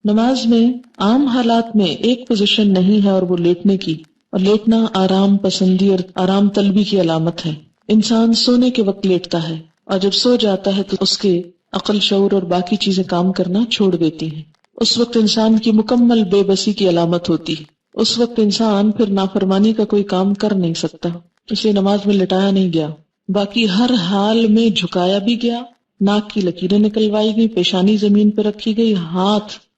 نماز میں عام حالات میں ایک پوزیشن نہیں ہے اور وہ لیٹنے کی، اور لیٹنا آرام پسندی اور آرام طلبی کی علامت ہے۔ انسان سونے کے وقت لیٹتا ہے اور جب سو جاتا ہے تو اس کے عقل، شعور اور باقی چیزیں کام کرنا چھوڑ دیتی ہیں۔ اس وقت انسان کی مکمل بے بسی کی علامت ہوتی ہے۔ اس وقت انسان پھر نافرمانی کا کوئی کام کر نہیں سکتا، اس لیے نماز میں لٹایا نہیں گیا، باقی ہر حال میں جھکایا بھی گیا، ناک کی لکیریں نکلوائی گئی، پیشانی زمین پہ رکھی گئی،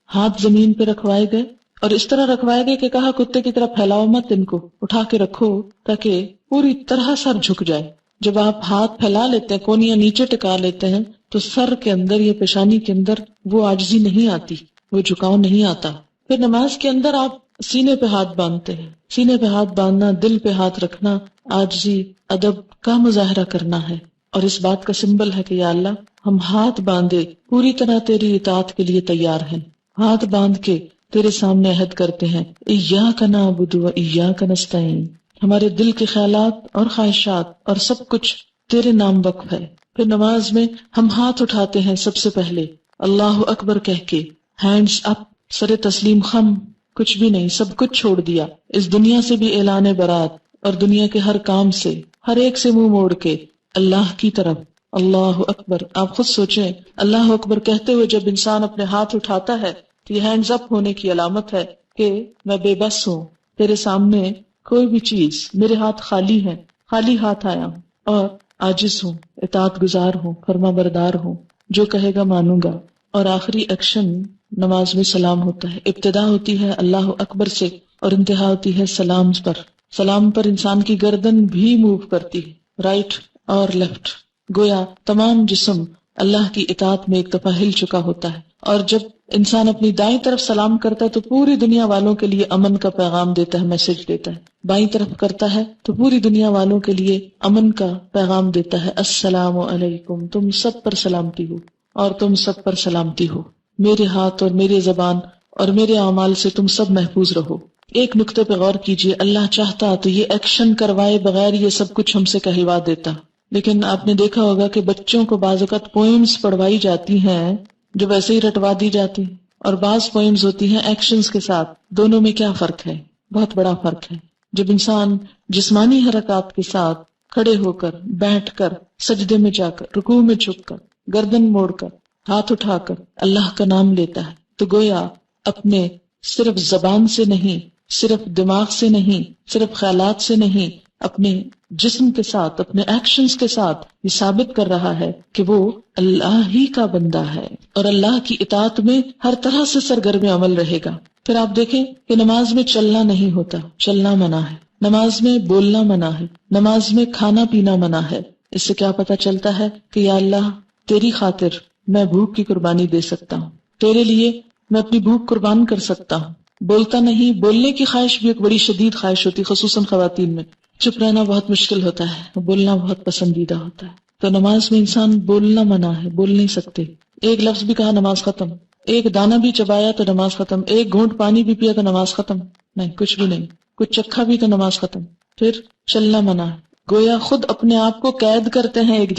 ہاتھ زمین پہ رکھوائے گئے، اور اس طرح رکھوائے گئے کہ کہا کتے کی طرح پھیلاؤ مت، ان کو اٹھا کے رکھو تاکہ پوری طرح سر جھک جائے۔ جب آپ ہاتھ پھیلا لیتے ہیں، کونیاں نیچے ٹکا لیتے ہیں، تو سر کے اندر یا پیشانی کے اندر وہ عاجزی نہیں آتی، وہ جھکاؤ نہیں آتا۔ پھر نماز کے اندر آپ سینے پہ ہاتھ باندھتے ہیں۔ سینے پہ ہاتھ باندھنا، دل پہ ہاتھ رکھنا، عاجزی، ادب کا مظاہرہ کرنا ہے، اور اس بات کا سمبل ہے کہ یا اللہ ہم ہاتھ باندھے پوری طرح تیری اطاعت کے لیے تیار ہیں، ہاتھ باندھ کے تیرے سامنے عہد کرتے ہیں ایاک نعبد و ایاک نستعین، ہمارے دل کے خیالات اور خواہشات اور سب کچھ تیرے نام وقف ہے۔ پھر نماز میں ہم ہاتھ اٹھاتے ہیں سب سے پہلے اللہ اکبر کہہ کے، ہینڈز اپ، سر تسلیم خم، کچھ بھی نہیں، سب کچھ چھوڑ دیا، اس دنیا سے بھی اعلان برات اور دنیا کے ہر کام سے، ہر ایک سے منہ موڑ کے اللہ کی طرف۔ اللہ اکبر، آپ خود سوچیں، اللہ اکبر کہتے ہوئے جب انسان اپنے ہاتھ اٹھاتا ہے تو یہ ہینڈز اپ ہونے کی علامت ہے کہ میں بے بس ہوں، تیرے سامنے کوئی بھی چیز، میرے ہاتھ خالی ہیں، خالی ہاتھ آیا ہوں اور عاجز ہوں، اطاعت گزار ہوں، فرما بردار ہوں، جو کہے گا مانوں گا۔ اور آخری ایکشن نماز میں سلام ہوتا ہے، ابتدا ہوتی ہے اللہ اکبر سے اور انتہا ہوتی ہے سلام پر۔ سلام پر انسان کی گردن بھی موو کرتی ہے، رائٹ اور لیفٹ، گویا تمام جسم اللہ کی اطاعت میں ایک دفعہ ہل چکا ہوتا ہے۔ اور جب انسان اپنی دائیں طرف سلام کرتا ہے تو پوری دنیا والوں کے لیے امن کا پیغام دیتا ہے، میسج دیتا ہے۔ بائیں طرف کرتا ہے تو پوری دنیا والوں کے لیے امن کا پیغام دیتا ہے، السلام علیکم، تم سب پر سلامتی ہو اور تم سب پر سلامتی ہو، میرے ہاتھ اور میرے زبان اور میرے اعمال سے تم سب محفوظ رہو۔ ایک نقطے پہ غور کیجئے، اللہ چاہتا تو یہ ایکشن کروائے بغیر یہ سب کچھ ہم سے کہلوا دیتا، لیکن آپ نے دیکھا ہوگا کہ بچوں کو بعض اوقات پوئمز پڑھوائی جاتی ہیں جو ویسے ہی رٹوا دی جاتی ہیں، اور بعض پوئمز ہوتی ہیں ایکشنز کے ساتھ۔ دونوں میں کیا فرق ہے؟ بہت بڑا فرق ہے۔ جب انسان جسمانی حرکات کے ساتھ کھڑے ہو کر، بیٹھ کر، سجدے میں جا کر، رکوع میں جھک کر، گردن موڑ کر، ہاتھ اٹھا کر اللہ کا نام لیتا ہے، تو گویا اپنے صرف زبان سے نہیں، صرف دماغ سے نہیں، صرف خیالات سے نہیں، اپنے جسم کے ساتھ، اپنے ایکشنز کے ساتھ یہ ثابت کر رہا ہے کہ وہ اللہ ہی کا بندہ ہے اور اللہ کی اطاعت میں ہر طرح سے سرگرم عمل رہے گا۔ پھر آپ دیکھیں کہ نماز میں چلنا نہیں ہوتا، چلنا منع ہے، نماز میں بولنا منع ہے، نماز میں کھانا پینا منع ہے۔ اس سے کیا پتہ چلتا ہے کہ یا اللہ تیری خاطر میں بھوک کی قربانی دے سکتا ہوں، تیرے لیے میں اپنی بھوک قربان کر سکتا ہوں۔ بولتا نہیں، بولنے کی خواہش بھی ایک بڑی شدید خواہش ہوتی، خصوصاً خواتین میں۔ چپ رہنا بہت مشکل ہوتا ہے، بولنا بہت پسندیدہ ہوتا ہے۔ تو نماز میں انسان بولنا منع ہے، بول نہیں سکتے۔ ایک لفظ بھی کہا نماز ختم، ایک دانہ بھی چبایا تو نماز ختم، ایک گھونٹ پانی بھی پیا تو نماز ختم، نہیں کچھ بھی نہیں، کچھ چکھا بھی تو نماز ختم۔ پھر چلنا منع ہے، گویا خود اپنے آپ کو قید کرتے ہیں ایک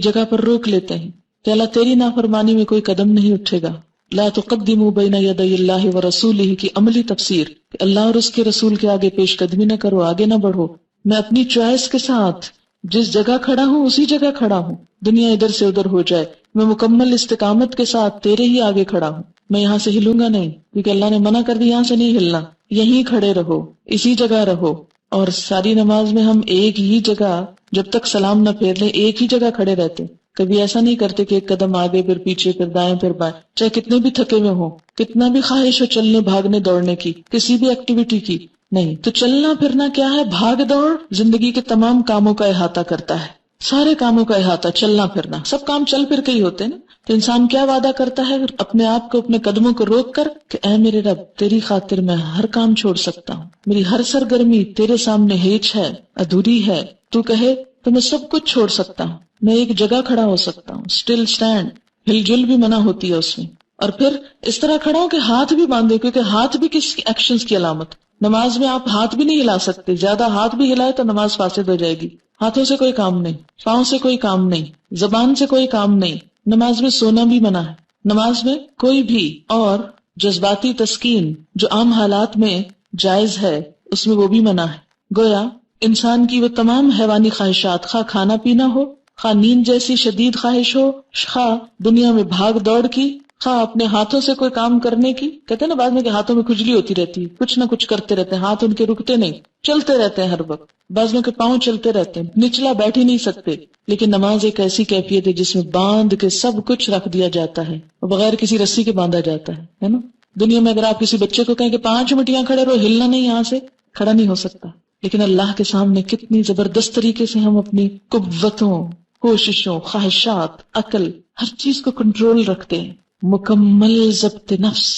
جگہ پر روک لیتے ہیں کہ اللہ تیری نافرمانی میں کوئی قدم نہیں اٹھے گا۔ لا تقدموا بین یدی اللہ ورسولہ کی عملی تفسیر کہ اللہ اور اس کے رسول کے آگے پیش قدمی نہ کرو، آگے نہ بڑھو، میں اپنی چوائس کے ساتھ جس جگہ کھڑا ہوں اسی جگہ کھڑا ہوں، دنیا ادھر سے ادھر ہو جائے، میں مکمل استقامت کے ساتھ تیرے ہی آگے کھڑا ہوں، میں یہاں سے ہلوں گا نہیں، کیونکہ اللہ نے منع کر دی یہاں سے نہیں ہلنا، یہیں کھڑے رہو، اسی جگہ رہو۔ اور ساری نماز میں ہم ایک ہی جگہ جب تک سلام نہ پھیر لیں ایک ہی جگہ کھڑے رہتے، کبھی ایسا نہیں کرتے کہ ایک قدم آگے پھر پیچھے پھر دائیں پھر بائیں، چاہے کتنے بھی تھکے ہوئے ہوں، کتنا بھی خواہش ہو چلنے بھاگنے دوڑنے کی، کسی بھی ایکٹیویٹی کی، نہیں۔ تو چلنا پھرنا کیا ہے؟ بھاگ دوڑ زندگی کے تمام کاموں کا احاطہ کرتا ہے، سارے کاموں کا احاطہ، چلنا پھرنا، سب کام چل پھر کے ہی ہوتے ہیں نا۔ تو انسان کیا وعدہ کرتا ہے اپنے آپ کو، اپنے قدموں کو روک کر کہ اے میرے رب تیری خاطر میں ہر کام چھوڑ سکتا ہوں، میری ہر سرگرمی تیرے سامنے ہیچ ہے، ادھوری ہے، تو کہے تو میں سب کچھ چھوڑ سکتا ہوں، میں ایک جگہ کھڑا ہو سکتا ہوں، اسٹل اسٹینڈ، ہل جل بھی منع ہوتی ہے اس میں۔ اور پھر اس طرح کھڑا ہو کہ ہاتھ بھی باندھے، کیونکہ ہاتھ بھی کس ایکشنز کی علامت۔ نماز میں آپ ہاتھ بھی نہیں ہلا سکتے، زیادہ ہاتھ بھی ہلائے تو نماز فاسد ہو جائے گی۔ ہاتھوں سے کوئی کام نہیں، پاؤں سے کوئی کام نہیں، زبان سے کوئی کام نہیں۔ نماز میں سونا بھی منع ہے، نماز میں کوئی بھی اور جذباتی تسکین جو عام حالات میں جائز ہے اس میں وہ بھی منع ہے. گویا انسان کی وہ تمام حیوانی خواہشات، خواہ کھانا پینا ہو، خواہ نیند جیسی شدید خواہش ہو، خواہ دنیا میں بھاگ دوڑ کی، خواہ اپنے ہاتھوں سے کوئی کام کرنے کی. کہتے ہیں نا بعد میں کہ ہاتھوں میں کھجلی ہوتی رہتی ہے، کچھ نہ کچھ کرتے رہتے ہیں، ہاتھ ان کے رکتے نہیں، چلتے رہتے ہیں ہر وقت. بعضوں کے پاؤں چلتے رہتے ہیں، نچلا بیٹھ ہی نہیں سکتے. لیکن نماز ایک ایسی کیفیت ہے جس میں باندھ کے سب کچھ رکھ دیا جاتا ہے، بغیر کسی رسی کے باندھا جاتا ہے نا. دنیا میں اگر آپ کسی بچے کو کہیں کہ 5 منٹ یہاں کھڑے رہو، ہلنا نہیں، یہاں سے کھڑا نہیں ہو سکتا. لیکن اللہ کے سامنے کتنی زبردست طریقے سے ہم اپنی قوتوں، کوششوں، خواہشات، عقل، ہر چیز کو کنٹرول رکھتے ہیں. مکمل ضبط نفس.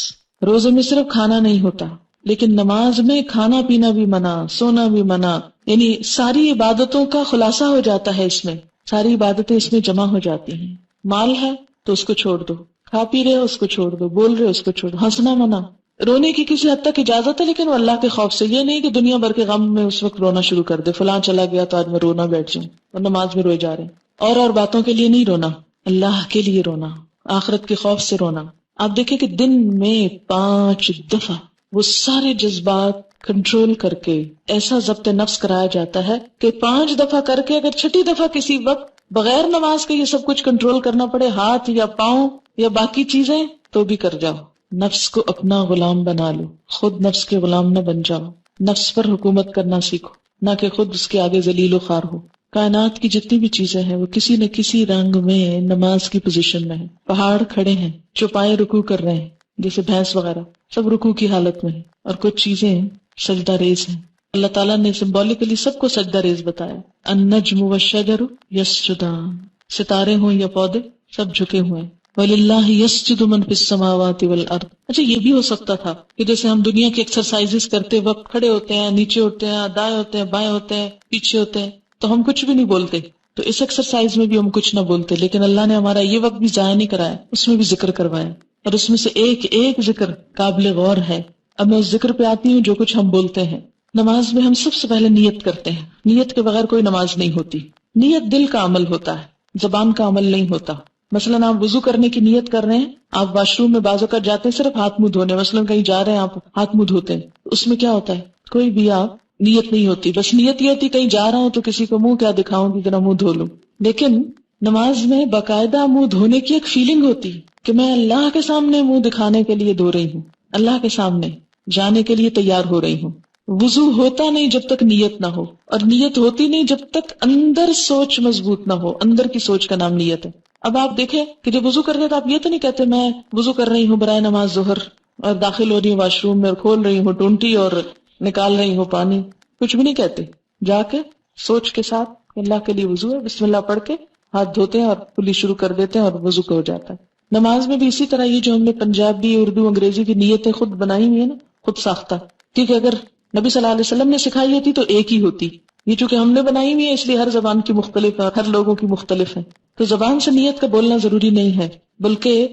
روزے میں صرف کھانا نہیں ہوتا، لیکن نماز میں کھانا پینا بھی منع، سونا بھی منع. یعنی ساری عبادتوں کا خلاصہ ہو جاتا ہے اس میں، ساری عبادتیں اس میں جمع ہو جاتی ہیں. مال ہے تو اس کو چھوڑ دو، کھا پی رہے ہو اس کو چھوڑ دو، بول رہے ہو اس کو چھوڑ دو. ہنسنا منع، رونے کی کسی حد تک اجازت ہے لیکن وہ اللہ کے خوف سے. یہ نہیں کہ دنیا بھر کے غم میں اس وقت رونا شروع کر دے، فلاں چلا گیا تو آج میں رونا بیٹھ جاؤں اور نماز میں روئے جا رہے ہیں. اور باتوں کے لیے نہیں رونا، اللہ کے لیے رونا، آخرت کے خوف سے رونا. آپ دیکھیں کہ دن میں 5 دفعہ وہ سارے جذبات کنٹرول کر کے ایسا ضبط نفس کرایا جاتا ہے کہ 5 دفعہ کر کے اگر 6ٹی دفعہ کسی وقت بغیر نماز کے یہ سب کچھ کنٹرول کرنا پڑے، ہاتھ یا پاؤں یا باقی چیزیں، تو بھی کر جاؤ. نفس کو اپنا غلام بنا لو، خود نفس کے غلام نہ بن جاؤ. نفس پر حکومت کرنا سیکھو، نہ کہ خود اس کے آگے ذلیل و خوار ہو. کائنات کی جتنی بھی چیزیں ہیں وہ کسی نہ کسی رنگ میں نماز کی پوزیشن میں ہیں. پہاڑ کھڑے ہیں، چوپائے رکوع کر رہے ہیں، جیسے بھینس وغیرہ، سب رکوع کی حالت میں ہیں. اور کچھ چیزیں سجدہ ریز ہیں. اللہ تعالیٰ نے سمبولیکلی سب کو سجدہ ریز بتایا. النجم والشجر یسجدان، ستارے ہوں یا پودے سب جھکے ہوئے ہیں. وَلِلَّهِ يَسْجُدُ مَن فِي السَّمَاوَاتِ وَالْأَرْضِ. اچھا یہ بھی ہو سکتا تھا کہ جیسے ہم دنیا کی ایکسرسائزز کرتے وقت کھڑے ہوتے ہیں، نیچے ہوتے ہیں، دائیں ہوتے ہیں، بائیں ہوتے ہیں، پیچھے ہوتے ہیں، تو ہم کچھ بھی نہیں بولتے. تو اس ایکسرسائز میں بھی ہم کچھ نہ بولتے، لیکن اللہ نے ہمارا یہ وقت بھی ضائع نہیں کرایا، اس میں بھی ذکر کروایا، اور اس میں سے ایک ایک ذکر قابل غور ہے. اب میں اس ذکر پہ آتی ہوں جو کچھ ہم بولتے ہیں. نماز میں ہم سب سے پہلے نیت کرتے ہیں. نیت کے بغیر کوئی نماز نہیں ہوتی. نیت دل کا عمل ہوتا ہے، زبان کا عمل نہیں ہوتا. مثلاً آپ وضو کرنے کی نیت کر رہے ہیں، آپ واش روم میں بعض اوقات جاتے ہیں صرف ہاتھ منہ دھونے، مثلاً کہیں جا رہے ہیں آپ ہاتھ منہ دھوتے ہیں، اس میں کیا ہوتا ہے؟ کوئی بھی آپ نیت نہیں ہوتی، بس نیت یہ ہوتی کہیں جا رہا ہوں تو کسی کو منہ کیا دکھاؤں کہ ذرا منہ دھو لوں. لیکن نماز میں باقاعدہ منہ دھونے کی ایک فیلنگ ہوتی کہ میں اللہ کے سامنے منہ دکھانے کے لیے دھو رہی ہوں، اللہ کے سامنے جانے کے لیے تیار ہو رہی ہوں. وضو ہوتا نہیں جب تک نیت نہ ہو، اور نیت ہوتی نہیں جب تک اندر سوچ مضبوط نہ ہو. اندر کی سوچ کا نام نیت ہے. اب آپ دیکھیں کہ جب وضو کرتے تو آپ یہ تو نہیں کہتے میں وضو کر رہی ہوں برائے نماز ظہر، اور داخل ہو رہی ہوں واش روم میں اور کھول رہی ہوں ٹونٹی اور نکال رہی ہوں پانی، کچھ بھی نہیں کہتے. جا کے سوچ کے ساتھ اللہ کے لیے وضو ہے، بسم اللہ پڑھ کے ہاتھ دھوتے ہیں اور کلی شروع کر دیتے ہیں اور وضو ہو جاتا ہے. نماز میں بھی اسی طرح یہ جو ہم نے پنجابی، اردو، انگریزی کی نیتیں خود بنائی ہوئی ہیں نا، خود ساختہ، کیونکہ اگر نبی صلی اللہ علیہ وسلم نے سکھائی ہوتی تو ایک ہی ہوتی. یہ چونکہ ہم نے بنائی ہوئی ہے اس لیے ہر زبان کی مختلف ہے اور ہر لوگوں کی مختلف ہے. تو زبان سے نیت کا بولنا ضروری نہیں ہے بلکہ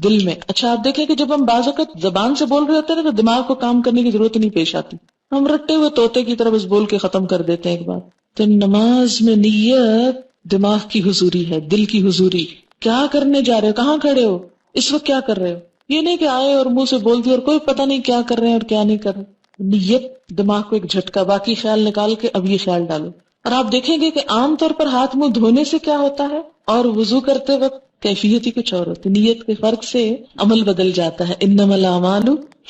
دل میں. اچھا آپ دیکھیں کہ جب ہم بعض اوقات زبان سے بول رہے ہوتے ہیں تو دماغ کو کام کرنے کی ضرورت نہیں پیش آتی، ہم رٹے ہوئے طوطے کی طرح بس بول کے ختم کر دیتے ہیں ایک بار. تو نماز میں نیت دماغ کی حضوری ہے، دل کی حضوری. کیا کرنے جا رہے ہو، کہاں کھڑے ہو، اس وقت کیا کر رہے ہو. یہ نہیں کہ آئے اور منہ سے بول دیا اور کوئی پتہ نہیں کیا کر رہے ہیں اور کیا نہیں کر رہے. نیت دماغ کو ایک جھٹکا، باقی خیال نکال کے اب یہ خیال ڈالو. اور آپ دیکھیں گے کہ عام طور پر ہاتھ منہ دھونے سے کیا ہوتا ہے اور وضو کرتے وقت کیفیت ہی کچھ اور ہوتی. نیت کے فرق سے عمل بدل جاتا ہے. انما الاعمال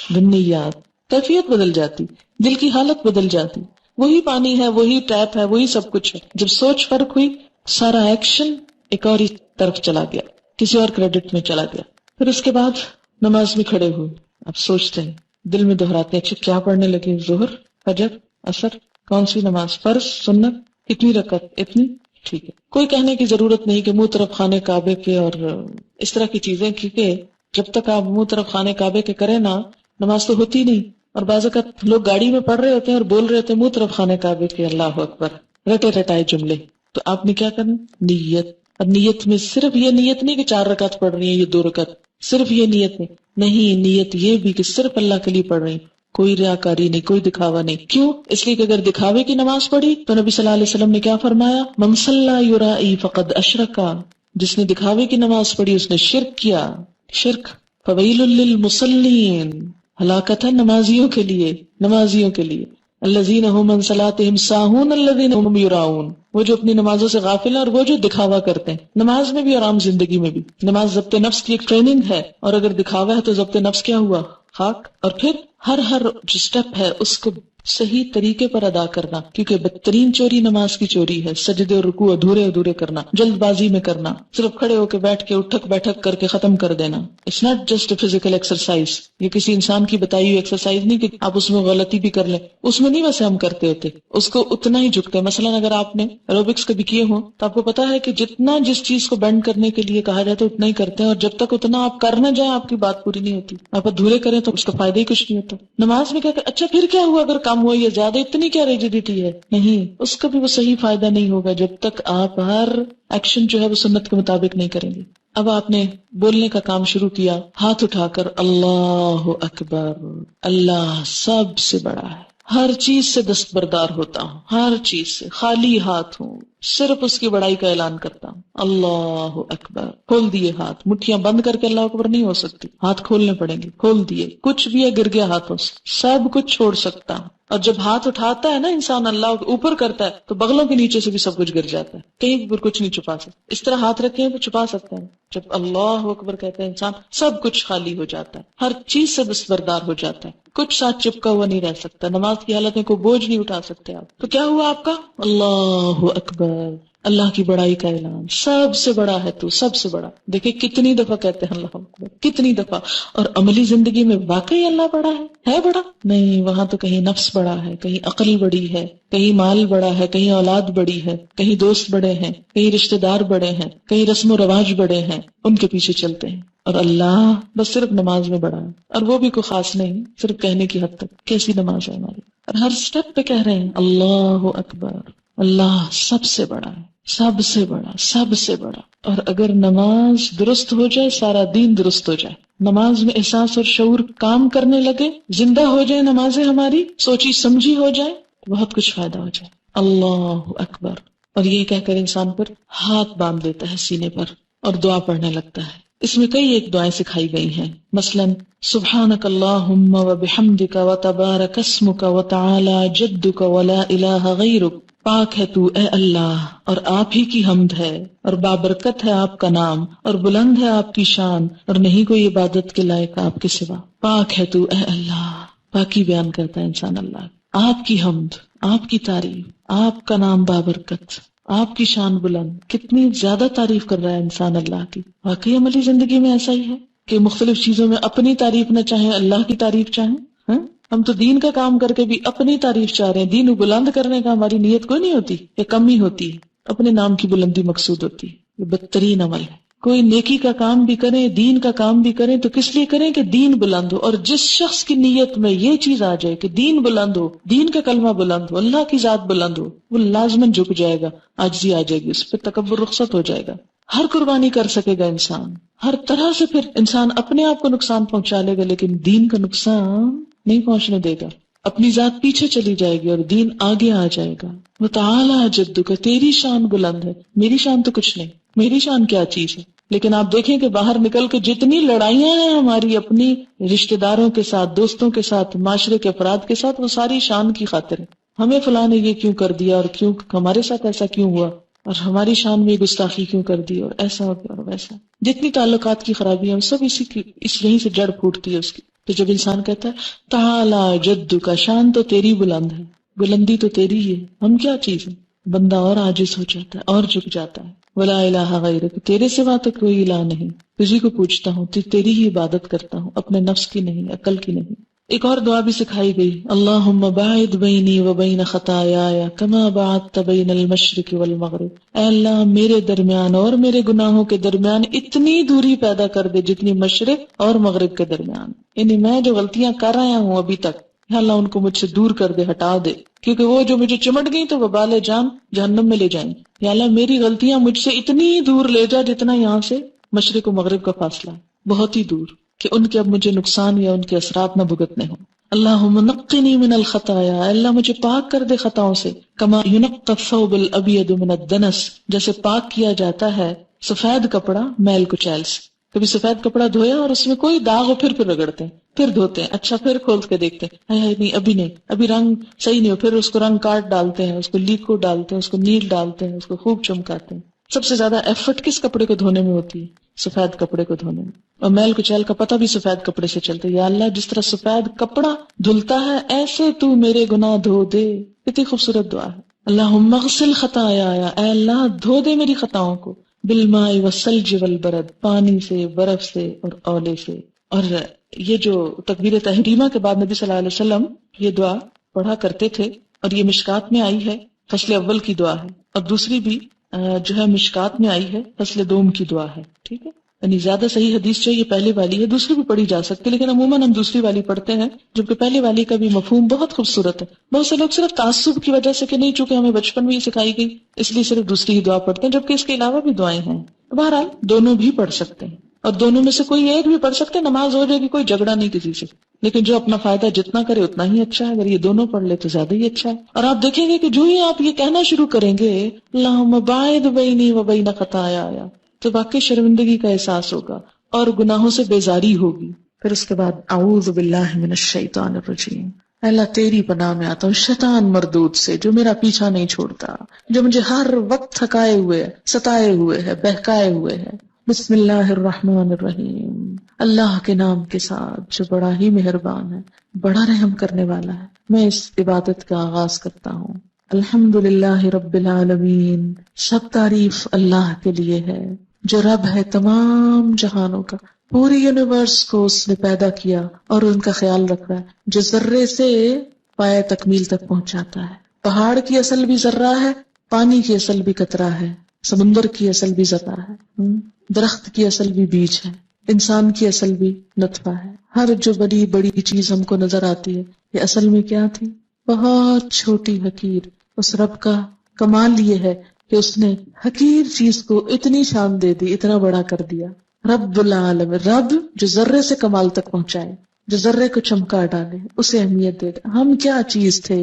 بالنیات، کیفیت بدل جاتی، دل کی حالت بدل جاتی. وہی پانی ہے، وہی ٹیپ ہے، وہی سب کچھ ہے. جب سوچ فرق ہوئی سارا ایکشن ایک اور ہی طرف چلا گیا، کسی اور کریڈٹ میں چلا گیا. پھر اس کے بعد نماز میں کھڑے ہوئے اب سوچتے ہیں، دل میں دہراتے ہیں، اچھا کیا پڑھنے لگے، ظہر، فجر، عصر، کون سی نماز، فرض، سنت، کتنی رکعت، اتنی، ٹھیک ہے. کوئی کہنے کی ضرورت نہیں کہ منہ طرف خانے کعبے کے اور اس طرح کی چیزیں، کیونکہ جب تک آپ منہ طرف خانے کعبے کے کریں نا نماز تو ہوتی نہیں. اور بعض اوقات لوگ گاڑی میں پڑھ رہے ہوتے ہیں اور بول رہے ہوتے ہیں منہ طرف خانے کعبے کے، اللہ اکبر، رٹے رٹائے جملے. تو آپ نے کیا کرنا، نیت. اور نیت میں صرف یہ نیت نہیں کہ 4 رکعت پڑھ رہی ہیں، یہ 2 رکعت، صرف یہ نیت نہیں، نیت یہ بھی کہ صرف اللہ کے لیے پڑھ رہی ہیں، کوئی ریاکاری نہیں، کوئی دکھاوا نہیں. کیوں؟ اس لیے کہ اگر دکھاوے کی نماز پڑھی تو نبی صلی اللہ علیہ وسلم نے کیا فرمایا، من صلی یرائی فقد اشرکا، جس نے دکھاوے کی نماز پڑھی اس نے شرک کیا. شرک فویل للمصلین، ہلاکت ہے نمازیوں کے لیے، نمازیوں کے لیے، الذین هم عن صلاتهم ساہون الذین هم یراؤون، وہ جو اپنی نمازوں سے غافل ہیں اور وہ جو دکھاوا کرتے ہیں، نماز میں بھی اور عام زندگی میں بھی۔ نماز ضبط نفس کی ایک ٹریننگ ہے، اور اگر دکھاوا ہے تو ضبط نفس کیا ہوا؟ خاک۔ اور پھر ہر جو سٹیپ ہے اس کو صحیح طریقے پر ادا کرنا، کیونکہ بدترین چوری نماز کی چوری ہے، سجدے اور رکوع ادھورے کرنا، جلد بازی میں کرنا، صرف کھڑے ہو کے بیٹھ کے اٹھک بیٹھک کر کے ختم کر دینا۔ It's not just a physical exercise, یہ کسی انسان کی بتائی ہوئی ایکسرسائز نہیں کہ آپ اس میں غلطی بھی کر لیں، اس میں نہیں ویسے ہم کرتے ہوتے، اس کو اتنا ہی جھکتے ہیں۔ مثلا اگر آپ نے ایروبکس کبھی کیے ہوں تو آپ کو پتا ہے کہ جتنا جس چیز کو بینڈ کرنے کے لیے کہا جاتا ہے اتنا ہی کرتے ہیں، اور جب تک اتنا آپ کر نہ جائیں آپ کی بات پوری نہیں ہوتی۔ آپ ادھورے کریں تو اس کا فائدہ ہی کچھ نہیں ہوتا۔ نماز میں کیا کہ اچھا پھر کیا ہوا اگر کم ہوا یا زیادہ، اتنی کیا ریجیڈیٹی ہے؟ نہیں، اس کا بھی وہ صحیح فائدہ نہیں ہوگا جب تک آپ ہر ایکشن جو ہے وہ سنت کے مطابق نہیں کریں گے۔ اب آپ نے بولنے کا کام شروع کیا، ہاتھ اٹھا کر اللہ اکبر، اللہ سب سے بڑا ہے، ہر چیز سے دستبردار ہوتا ہوں، ہر چیز سے خالی ہاتھ ہوں، صرف اس کی بڑائی کا اعلان کرتا ہوں، اللہ اکبر۔ کھول دیے ہاتھ، مٹھیاں بند کر کے اللہ اکبر نہیں ہو سکتی، ہاتھ کھولنے پڑیں گے، کھول دیے، کچھ بھی ہے گر گیا ہاتھوں سے، سب کچھ چھوڑ سکتا ہوں۔ اور جب ہاتھ اٹھاتا ہے نا انسان اللہ اوپر کرتا ہے تو بغلوں کے نیچے سے بھی سب کچھ گر جاتا ہے، کہیں بھی کچھ نہیں چھپا سکتا۔ اس طرح ہاتھ رکھے ہیں تو چھپا سکتے ہیں، جب اللہ اکبر کہتے ہیں انسان سب کچھ خالی ہو جاتا ہے، ہر چیز سے دستبردار ہو جاتا ہے، کچھ ساتھ چپکا ہوا نہیں رہ سکتا۔ نماز کی حالت میں کوئی بوجھ نہیں اٹھا سکتے آپ۔ تو کیا ہوا آپ کا؟ اللہ اکبر، اللہ کی بڑائی کا اعلان، سب سے بڑا ہے تو، سب سے بڑا۔ دیکھیں کتنی دفعہ کہتے ہیں اللہ اکبر، کتنی دفعہ۔ اور عملی زندگی میں واقعی اللہ بڑا ہے بڑا؟ نہیں، وہاں تو کہیں نفس بڑا ہے، کہیں عقل بڑی ہے، کہیں مال بڑا ہے، کہیں اولاد بڑی ہے، کہیں دوست بڑے ہیں، کہیں رشتہ دار بڑے ہیں، کہیں رسم و رواج بڑے ہیں، ان کے پیچھے چلتے ہیں۔ اور اللہ بس صرف نماز میں بڑا ہے، اور وہ بھی کوئی خاص نہیں، صرف کہنے کی حد تک۔ کیسی نماز ہے ہماری، اور ہر سٹیپ پہ کہہ رہے ہیں اللہ اکبر، اللہ سب سے بڑا ہے، سب سے بڑا، سب سے بڑا۔ اور اگر نماز درست ہو جائے سارا دین درست ہو جائے، نماز میں احساس اور شعور کام کرنے لگے، زندہ ہو جائے نمازیں ہماری، سوچی سمجھی ہو جائے، بہت کچھ فائدہ ہو جائے۔ اللہ اکبر، اور یہ کہہ کر انسان پر ہاتھ باندھ دیتا ہے سینے پر اور دعا پڑھنے لگتا ہے۔ اس میں کئی ایک دعائیں سکھائی گئی ہیں، مثلا سبحانک اللہم وبحمدک وتبارک اسمک وتعالی جدک ولا الہ غیرک، پاک ہے تو اے اللہ اور آپ ہی کی حمد ہے، اور بابرکت ہے آپ کا نام، اور بلند ہے آپ کی شان، اور نہیں کوئی عبادت کے لائق آپ کے سوا۔ پاک ہے تو اے اللہ، پاکی بیان کرتا ہے انسان اللہ، آپ کی حمد، آپ کی تعریف، آپ کا نام بابرکت، آپ کی شان بلند۔ کتنی زیادہ تعریف کر رہا ہے انسان اللہ کی۔ واقعی عملی زندگی میں ایسا ہی ہے کہ مختلف چیزوں میں اپنی تعریف نہ چاہیں، اللہ کی تعریف چاہیں۔ ہم تو دین کا کام کر کے بھی اپنی تعریف چاہ رہے ہیں، دین کو بلند کرنے کا ہماری نیت کوئی نہیں ہوتی، یہ کمی ہوتی ہے، اپنے نام کی بلندی مقصود ہوتی ہے۔ یہ بدترین عمل ہے۔ کوئی نیکی کا کام بھی کریں، دین کا کام بھی کریں تو کس لیے کریں کہ دین بلند ہو، اور جس شخص کی نیت میں یہ چیز آ جائے کہ دین بلند ہو، دین کا کلمہ بلند ہو، اللہ کی ذات بلند ہو، وہ لازماً جھک جائے گا، عاجزی آ جائے گی، اس پہ تکبر رخصت ہو جائے گا۔ ہر قربانی کر سکے گا انسان، ہر طرح سے پھر انسان اپنے آپ کو نقصان پہنچا لے گا لیکن دین کا نقصان نہیں پہنچنے دے گا۔ اپنی ذات پیچھے چلی جائے گی اور دین آگے آ جائے گا۔ وتعالی جدک، تیری شان بلند ہے، میری شان تو کچھ نہیں، میری شان کیا چیز ہے۔ لیکن آپ دیکھیں کہ باہر نکل کے جتنی لڑائیاں ہیں ہماری اپنی رشتہ داروں کے ساتھ، دوستوں کے ساتھ، معاشرے کے افراد کے ساتھ، وہ ساری شان کی خاطر ہے۔ ہمیں فلاں نے یہ کیوں کر دیا، اور کیوں ہمارے ساتھ ایسا کیوں ہوا، اور ہماری شان میں گستاخی کیوں کر دی، اور ایسا ہو گیا اور ویسا۔ جتنی تعلقات کی خرابی ہیں سب یہیں سے جڑ پھوٹتی ہے اس کی۔ تو جب انسان کہتا ہے تعالی جدک کا، شان تو تیری بلند ہے، بلندی تو تیری ہی ہے، ہم کیا چیز ہے، بندہ اور عاجز ہو جاتا ہے اور جھک جاتا ہے۔ ولا الہ غیرک، تیرے سوا تو کوئی الہ نہیں، تجھی کو پوچھتا ہوں، تیری ہی عبادت کرتا ہوں، اپنے نفس کی نہیں، عقل کی نہیں۔ ایک اور دعا بھی سکھائی گئی، اللہم باعد بینی و بین خطایایا کما باعدت بین المشرق والمغرب، اے اللہ میرے درمیان اور میرے گناہوں کے درمیان اتنی دوری پیدا کر دے جتنی مشرق اور مغرب کے درمیان، یعنی میں جو غلطیاں کر رہا ہوں ابھی تک، اللہ ان کو مجھ سے دور کر دے، ہٹا دے، کیونکہ وہ جو مجھے چمٹ گئی تو وبال جان جہنم میں لے جائیں۔ یا اللہ میری غلطیاں مجھ سے اتنی دور لے جا جتنا یہاں سے مشرق و مغرب کا فاصلہ ہے، بہت ہی دور، کہ ان کے اب مجھے نقصان یا ان کے اثرات نہ بھگتنے ہوں۔ اللہم نقنی من الخطایا، اللہ مجھے پاک کر دے خطاؤں سے، کما ینقی الثوب الابیض من الدنس، جیسے پاک کیا جاتا ہے سفید کپڑا میل کچیل سے۔ کبھی سفید کپڑا دھویا اور اس میں کوئی داغ ہو پھر رگڑتے ہیں، پھر دھوتے ہیں، اچھا پھر کھول کے دیکھتے ہیں، نہیں ابھی نہیں، ابھی رنگ صحیح نہیں ہو، پھر اس کو رنگ کاٹ ڈالتے ہیں، اس کو لیکوڈ ڈالتے ہیں، اس کو نیل ڈالتے ہیں، اس کو خوب چمکاتے ہیں۔ سب سے زیادہ ایفرٹ کس کپڑے کو دھونے میں ہوتی ہے؟ سفید کپڑے کو دھونے میں، اور میل کچیل کا پتہ بھی سفید کپڑے سے چلتا ہے۔ یا اللہ جس طرح سفید کپڑا دھلتا ہے ایسے تو میرے گناہ دھو دے۔ کتنی خوبصورت دعا ہے۔ اللہم اغسل خطایا، اے اللہ دھو دے میری خطاؤں کو، بالماء والثلج والبرد، پانی سے، برف سے اور اولے سے۔ اور یہ جو تکبیر تحریمہ کے بعد نبی صلی اللہ علیہ وسلم یہ دعا پڑھا کرتے تھے، اور یہ مشکات میں آئی ہے، فصل اول کی دعا ہے، اور دوسری بھی جو ہے مشکات میں آئی ہے، فصل دوم کی دعا ہے، ٹھیک ہے۔ یعنی زیادہ صحیح حدیث جو یہ پہلے والی ہے، دوسری بھی پڑھی جا سکتی ہے، لیکن عموماً ہم دوسری والی پڑھتے ہیں، جبکہ پہلے والی کا بھی مفہوم بہت خوبصورت ہے۔ بہت سے لوگ صرف تعصب کی وجہ سے کہ نہیں چونکہ ہمیں بچپن میں ہی سکھائی گئی اس لیے صرف دوسری ہی دعا پڑھتے ہیں، جبکہ اس کے علاوہ بھی دعائیں ہیں۔ بہرحال دونوں بھی پڑھ سکتے ہیں، اور دونوں میں سے کوئی ایک بھی پڑھ سکتے ہیں، نماز ہو جائے گی، کوئی جھگڑا نہیں کسی سے، لیکن جو اپنا فائدہ جتنا کرے اتنا ہی اچھا ہے۔ اگر یہ دونوں پڑھ لے تو زیادہ ہی اچھا ہے۔ اور آپ دیکھیں گے کہ جو ہی آپ یہ کہنا شروع کریں گے اللہم باعد بینی و بین خطایا، تو واقعی شرمندگی کا احساس ہوگا اور گناہوں سے بیزاری ہوگی۔ پھر اس کے بعد اعوذ باللہ من الشیطان الرجیم، اللہ تیری پناہ میں آتا ہوں شیطان مردود سے، جو میرا پیچھا نہیں چھوڑتا، جو مجھے ہر وقت تھکائے ہوئے، ستائے ہوئے ہے، بہکائے ہوئے ہے۔ بسم اللہ الرحمن الرحیم، اللہ کے نام کے ساتھ جو بڑا ہی مہربان ہے، بڑا رحم کرنے والا ہے۔ میں اس عبادت کا آغاز کرتا ہوں۔ الحمدللہ رب العالمین، سب تعریف اللہ کے لیے ہے جو رب ہے تمام جہانوں کا، پوری یونیورس کو اس نے پیدا کیا اور ان کا خیال رکھ رہا ہے، جو ذرے سے پایہ تکمیل تک پہنچاتا ہے۔ پہاڑ کی اصل بھی ذرہ ہے، پانی کی اصل بھی قطرہ ہے، سمندر کی اصل بھی ذرہ ہے، درخت کی اصل بھی بیج ہے، انسان کی اصل بھی نطفہ ہے۔ ہر جو بڑی بڑی چیز ہم کو نظر آتی ہے یہ اصل میں کیا تھی؟ بہت چھوٹی حقیر۔ اس رب کا کمال یہ ہے کہ اس نے حقیر چیز کو اتنی شان دے دی، اتنا بڑا کر دیا۔ رب العالم، رب جو ذرے سے کمال تک پہنچائے، جو ذرے کو چمکا ڈالے، اسے اہمیت دے دے۔ ہم کیا چیز تھے؟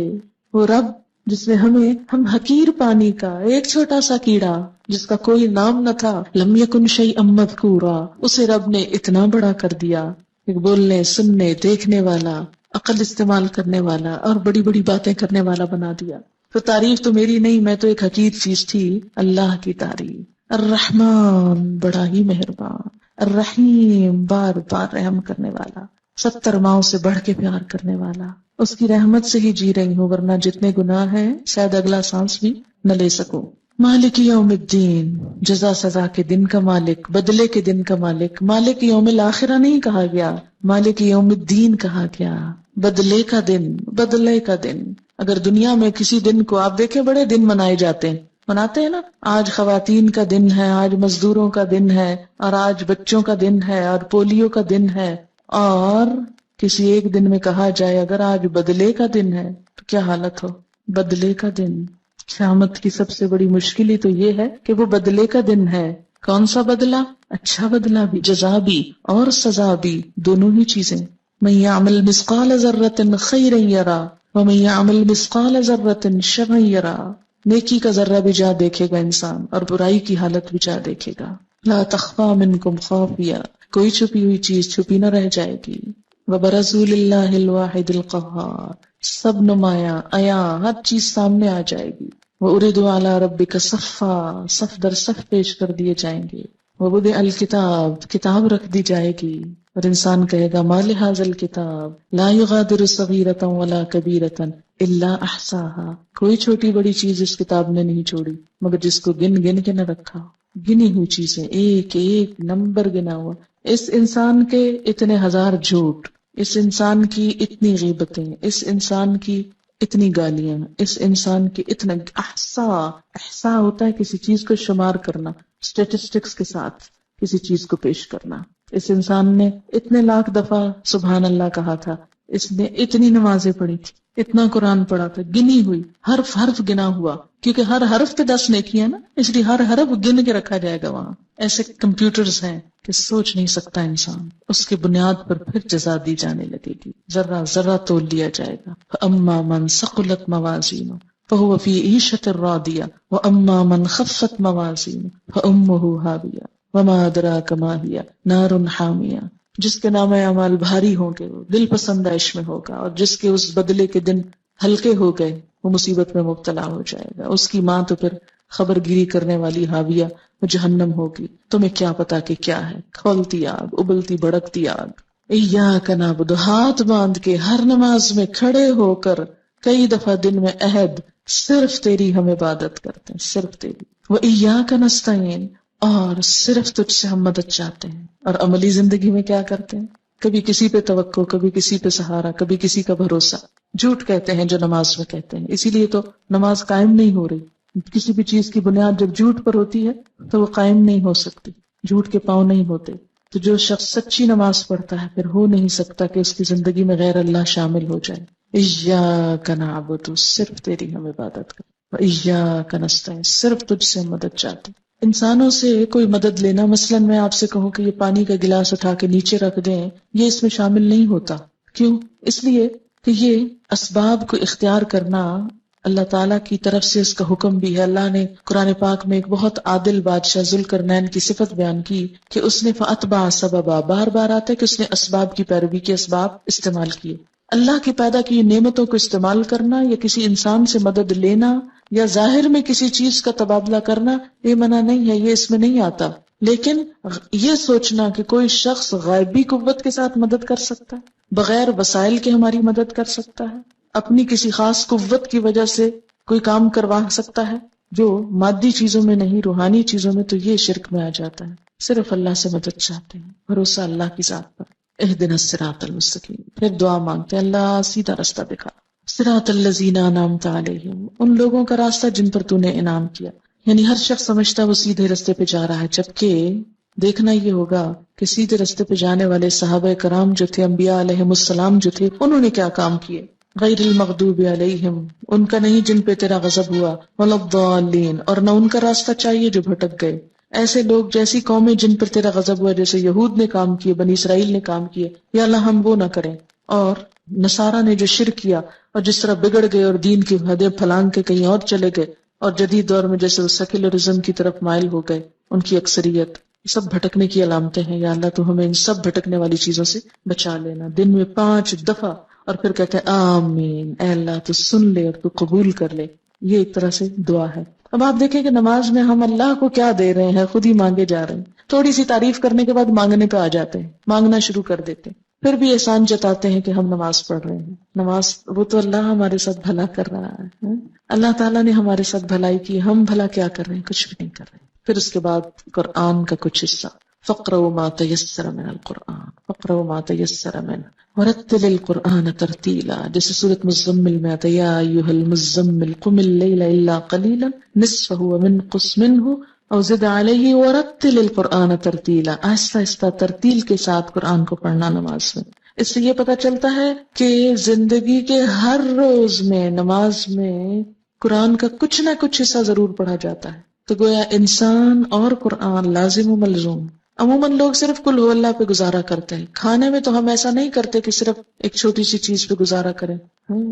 وہ رب جس نے ہم حقیر پانی کا ایک چھوٹا سا کیڑا جس کا کوئی نام نہ تھا، لم یکن شیئا مذکورا، اسے رب نے اتنا بڑا کر دیا، ایک بولنے، سننے، دیکھنے والا، عقل استعمال کرنے والا اور بڑی بڑی باتیں کرنے والا بنا دیا۔ تو تعریف تو میری نہیں، میں تو ایک حقیر چیز تھی، اللہ کی تعریف۔ الرحمن، بڑا ہی مہربان، الرحیم، بار بار رحم کرنے والا، 70 ماؤں سے بڑھ کے پیار کرنے والا۔ اس کی رحمت سے ہی جی رہی ہوں، ورنہ جتنے گناہ ہیں شاید اگلا سانس بھی نہ لے سکوں۔ مالک یوم الدین، جزا سزا کے دن کا مالک، بدلے کے دن کا مالک۔ مالک یوم الاخرہ نہیں کہا گیا، مالک یوم الدین کہا گیا، بدلے کا دن، بدلے کا دن۔ اگر دنیا میں کسی دن کو آپ دیکھیں، بڑے دن منائے جاتے ہیں، مناتے ہیں نا، آج خواتین کا دن ہے، آج مزدوروں کا دن ہے، اور آج بچوں کا دن ہے، اور پولیو کا دن ہے، اور کسی ایک دن میں کہا جائے اگر آج بدلے کا دن ہے تو کیا حالت ہو؟ بدلے کا دن۔ قیامت کی سب سے بڑی مشکل ہی تو یہ ہے کہ وہ بدلے کا دن ہے۔ کون سا بدلہ؟ اچھا بدلہ بھی، جزا بھی اور سزا بھی، دونوں ہی چیزیں۔ من یعمل مثقال ذرۃ خیرا یرا ومن یعمل مثقال ذرۃ شرا یرا۔ نیکی کا ذرہ بھی جا دیکھے گا انسان، اور برائی کی حالت بھی جا دیکھے گا۔ لا تخفی منکم خافیہ، کوئی چھپی ہوئی چیز چھپی نہ رہ جائے گی۔ وبرزوا للہ الواحد القہار، سب نمایاں عیاں ہر چیز سامنے آ جائے گی۔ وَأُرِدُوا عَلَىٰ رَبِّكَ صَفًّا، صف در صف پیش کر دیے جائیں گے۔ وَوُضِعَ الْكِتَابُ، کتاب رکھ دی جائے گی، اور انسان کہے گا مَا لِهَٰذَا الْكِتَابِ لَا يُغَادِرُ صَغِيرَةً وَلَا كَبِيرَةً إِلَّا أَحْصَاهَا۔ کوئی چھوٹی بڑی چیز اس کتاب نے نہیں چھوڑی مگر جس کو گن گن کے نہ رکھا۔ گنی ہوئی چیزیں، ایک ایک نمبر گنا ہوا۔ اس انسان کے اتنے ہزار جھوٹ، اس انسان کی اتنی غیبتیں، اس انسان کی اتنی گالیاں، اس انسان کی اتنا احصا ہوتا ہے کسی چیز کو شمار کرنا، اسٹیٹسٹکس کے ساتھ کسی چیز کو پیش کرنا۔ اس انسان نے اتنے لاکھ دفعہ سبحان اللہ کہا تھا، اس نے اتنی نمازیں پڑھی تھی، اتنا قرآن پڑھا تھا، گنی ہوئی، حرف حرف گنا ہوا، کیونکہ ہر حرف پہ 10 نیکیاں نا، اس لیے ہر حرف گن کے رکھا جائے گا وہاں۔ ایسے کمپیوٹرز ہیں کہ سوچ نہیں سکتا انسان، اس کی بنیاد پر پھر جزا دی جانے لگے گی، ذرہ ذرہ تول لیا جائے گا۔ فَأَمَّا مَنْ ثَقُلَتْ مَوَازِينُهُ فَهُوَ فِي عِيشَةٍ رَاضِيَةٍ وَأَمَّا مَنْ خَفَّتْ مَوَازِينُهُ فَأُمُّهُ هَاوِيَةٌ۔ وما ادراک ما ہی نار حامیہ، جس کے نام اعمال بھاری ہوں گے وہ دل پسند عیش میں ہوگا، اور جس کے اس بدلے کے دن ہلکے ہو گئے وہ مصیبت میں مبتلا ہو جائے گا. اس کی ماں تو پھر خبر گیری کرنے والی حاویہ وہ جہنم ہوگی. تمہیں کیا پتا کہ کیا ہے، کھولتی آگ، ابلتی بھڑکتی آگ. ایاک نعبد، ہاتھ باندھ کے ہر نماز میں کھڑے ہو کر کئی دفعہ دن میں عہد، صرف تیری ہم عبادت کرتے ہیں، صرف تیری. وایاک نستعین، اور صرف تجھ سے ہم مدد چاہتے ہیں. اور عملی زندگی میں کیا کرتے ہیں؟ کبھی کسی پہ توقع، کبھی کسی پہ سہارا، کبھی کسی کا بھروسہ. جھوٹ کہتے ہیں جو نماز میں کہتے ہیں، اسی لیے تو نماز قائم نہیں ہو رہی. کسی بھی چیز کی بنیاد جب جھوٹ پر ہوتی ہے تو وہ قائم نہیں ہو سکتی، جھوٹ کے پاؤں نہیں ہوتے. تو جو شخص سچی نماز پڑھتا ہے پھر ہو نہیں سکتا کہ اس کی زندگی میں غیر اللہ شامل ہو جائے. ایاک نعبد، صرف تیری ہم عبادت کریں. وایاک نستعین، صرف تجھ سے ہم مدد چاہتے ہیں. انسانوں سے کوئی مدد لینا، مثلا میں آپ سے کہوں کہ یہ پانی کا گلاس اٹھا کے نیچے رکھ دیں، یہ اس میں شامل نہیں ہوتا. کیوں؟ اس لیے کہ یہ اسباب کو اختیار کرنا اللہ تعالیٰ کی طرف سے اس کا حکم بھی ہے. اللہ نے قرآن پاک میں ایک بہت عادل بادشاہ ذوالقرنین کی صفت بیان کی کہ اس نے فَأَتْبَعَ سَبَبًا، بار بار آتا ہے کہ اس نے اسباب کی پیروی کے اسباب استعمال کیے. اللہ کی پیدا کی نعمتوں کو استعمال کرنا یا کسی انسان سے مدد لینا یا ظاہر میں کسی چیز کا تبادلہ کرنا یہ منع نہیں ہے، یہ اس میں نہیں آتا. لیکن یہ سوچنا کہ کوئی شخص غیبی قوت کے ساتھ مدد کر سکتا ہے، بغیر وسائل کے ہماری مدد کر سکتا ہے، اپنی کسی خاص قوت کی وجہ سے کوئی کام کروا سکتا ہے جو مادی چیزوں میں نہیں روحانی چیزوں میں، تو یہ شرک میں آ جاتا ہے. صرف اللہ سے مدد چاہتے ہیں، بھروسہ اللہ کی ذات پر. اہدنا الصراط المستقیم، پھر دعا مانگتے ہیں اللہ سیدھا راستہ دکھا. صراط الذین انعمت علیہم، ان لوگوں کا راستہ جن پر تو نے انعام کیا. یعنی ہر شخص سمجھتا ہے وہ سیدھے راستے پہ جا رہا ہے، جبکہ دیکھنا یہ ہوگا کہ سیدھے راستے پہ جانے والے صحابہ کرام جو تھے، انبیاء علیہم السلام جو تھے، انہوں نے کیا کام کیے. غیر المغضوب علیہم، ان کا نہیں جن پہ تیرا غضب ہوا، ولا الضالین، اور نہ ان کا راستہ چاہیے جو بھٹک گئے. ایسے لوگ جیسی قومیں جن پر تیرا غضب ہوا، جیسے یہود نے کام کیے، بنی اسرائیل نے کام کیے، یا اللہ ہم وہ نہ کریں. اور نصارہ نے جو شرک کیا اور جس طرح بگڑ گئے اور دین کی حدیں پھلانگ کے کہیں اور چلے گئے، اور جدید دور میں جیسے وہ سیکولرزم کی طرف مائل ہو گئے ان کی اکثریت، سب بھٹکنے کی علامتیں ہیں. یا اللہ تو ہمیں ان سب بھٹکنے والی چیزوں سے بچا لینا. دن میں 5 دفعہ، اور پھر کہتے ہیں آمین، اے اللہ تو سن لے اور تو قبول کر لے. یہ ایک طرح سے دعا ہے. اب آپ دیکھیں کہ نماز میں ہم اللہ کو کیا دے رہے ہیں، خود ہی مانگے جا رہے ہیں. تھوڑی سی تعریف کرنے کے بعد مانگنے پہ آ جاتے ہیں، مانگنا شروع کر دیتے ہیں، پھر بھی احسان جتاتے ہیں کہ ہم نماز پڑھ رہے ہیں. نماز وہ تو اللہ ہمارے ساتھ بھلا کر رہا ہے، اللہ تعالیٰ نے ہمارے ساتھ بھلائی کی، ہم بھلا کیا کر رہے ہیں؟ کچھ بھی نہیں کر رہے. پھر اس کے بعد قرآن کا کچھ حصہ، فَاقْرَؤْا مَا تَيَسَّرَ مِنَ الْقُرْآنِ فَاقْرَؤْا مَا تَيَسَّرَ مِنْهُ وَرَتِّلِ الْقُرْآنَ تَرْتِيلًا. جیسے سورۃ مزمل میں آتا ہے یا ایھا المزمل قم اللیل الا قلیلا نصفہ وانقص منہ او زد علیہ ورتل القرآن ترتیلا. آہستہ آہستہ ترتیل کے ساتھ قرآن کو پڑھنا نماز میں. اس سے یہ پتہ چلتا ہے کہ زندگی کے ہر روز میں نماز میں قرآن کا کچھ نہ کچھ حصہ ضرور پڑھا جاتا ہے. تو گویا انسان اور قرآن لازم و ملزوم. عموماً لوگ صرف قل ہو اللہ پہ گزارا کرتے ہیں. کھانے میں تو ہم ایسا نہیں کرتے کہ صرف ایک چھوٹی سی چیز پہ گزارا کریں،